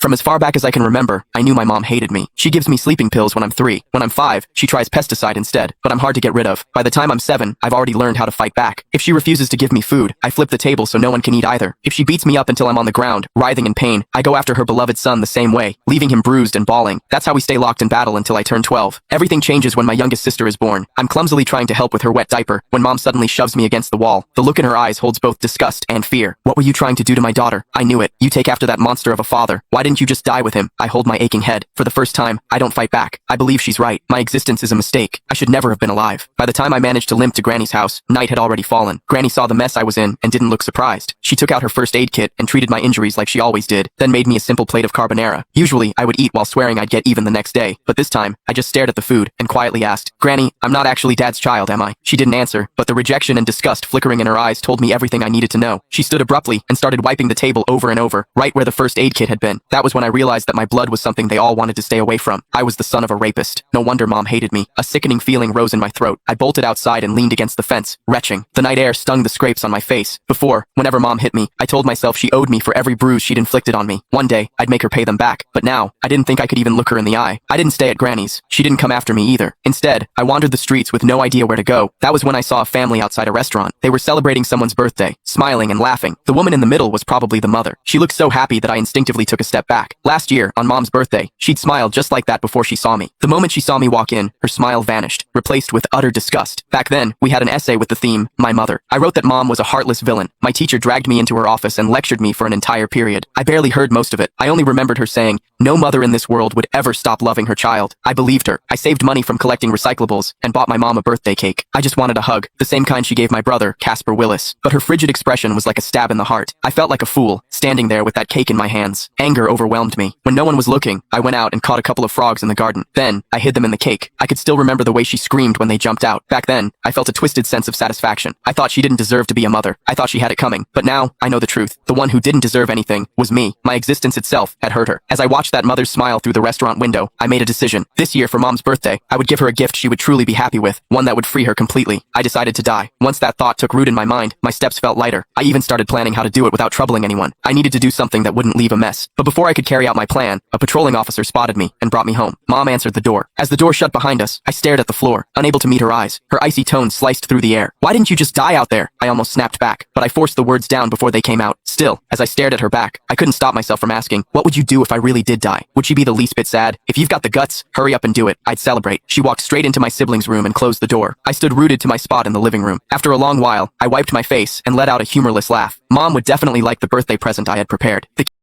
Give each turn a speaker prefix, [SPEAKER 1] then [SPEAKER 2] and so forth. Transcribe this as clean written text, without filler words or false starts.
[SPEAKER 1] From as far back as I can remember, I knew my mom hated me. She gives me sleeping pills when I'm 3. When I'm 5, she tries pesticide instead, but I'm hard to get rid of. By the time I'm 7, I've already learned how to fight back. If she refuses to give me food, I flip the table so no one can eat either. If she beats me up until I'm on the ground, writhing in pain, I go after her beloved son the same way, leaving him bruised and bawling. That's how we stay locked in battle until I turn 12. Everything changes when my youngest sister is born. I'm clumsily trying to help with her wet diaper, when mom suddenly shoves me against the wall. The look in her eyes holds both disgust and fear. What were you trying to do to my daughter? I knew it. You take after that monster of a father. Why didn't you just die with him? I hold my aching head. For the first time, I don't fight back. I believe she's right. My existence is a mistake. I should never have been alive. By the time I managed to limp to Granny's house, night had already fallen. Granny saw the mess I was in and didn't look surprised. She took out her first aid kit and treated my injuries like she always did, then made me a simple plate of carbonara. Usually, I would eat while swearing I'd get even the next day, but this time, I just stared at the food and quietly asked, "Granny, I'm not actually Dad's child, am I?" She didn't answer, but the rejection and disgust flickering in her eyes told me everything I needed to know. She stood abruptly and started wiping the table over and over, right where the first aid kit had been. That was when I realized that my blood was something they all wanted to stay away from. I was the son of a rapist. No wonder mom hated me. A sickening feeling rose in my throat. I bolted outside and leaned against the fence, retching. The night air stung the scrapes on my face. Before, whenever mom hit me, I told myself she owed me for every bruise she'd inflicted on me. One day, I'd make her pay them back. But now, I didn't think I could even look her in the eye. I didn't stay at Granny's. She didn't come after me either. Instead, I wandered the streets with no idea where to go. That was when I saw a family outside a restaurant. They were celebrating someone's birthday, smiling and laughing. The woman in the middle was probably the mother. She looked so happy that I instinctively took a step back. Last year, on mom's birthday, she'd smiled just like that before she saw me. The moment she saw me walk in, her smile vanished, replaced with utter disgust. Back then, we had an essay with the theme, My Mother. I wrote that mom was a heartless villain. My teacher dragged me into her office and lectured me for an entire period. I barely heard most of it. I only remembered her saying, no mother in this world would ever stop loving her child. I believed her. I saved money from collecting recyclables and bought my mom a birthday cake. I just wanted a hug, the same kind she gave my brother, Casper Willis. But her frigid expression was like a stab in the heart. I felt like a fool, standing there with that cake in my hands. Anger overwhelmed me. When no one was looking, I went out and caught a couple of frogs in the garden. Then, I hid them in the cake. I could still remember the way she screamed when they jumped out. Back then, I felt a twisted sense of satisfaction. I thought she didn't deserve to be a mother. I thought she had it coming. But now, I know the truth. The one who didn't deserve anything was me. My existence itself had hurt her. As I watched that mother's smile through the restaurant window, I made a decision. This year, for mom's birthday, I would give her a gift she would truly be happy with, one that would free her completely. I decided to die. Once that thought took root in my mind, my steps felt lighter. I even started planning how to do it without troubling anyone. I needed to do something that wouldn't leave a mess. But before I could carry out my plan, a patrolling officer spotted me and brought me home. Mom answered the door. As the door shut behind us, I stared at the floor, unable to meet her eyes. Her icy tone sliced through the air. "Why didn't you just die out there?" I almost snapped back, but I forced the words down before they came out. Still, as I stared at her back, I couldn't stop myself from asking, what would you do if I really did die? Would she be the least bit sad? If you've got the guts, hurry up and do it. I'd celebrate. She walked straight into my sibling's room and closed the door. I stood rooted to my spot in the living room. After a long while, I wiped my face and let out a humorless laugh. Mom would definitely like the birthday present I had prepared. The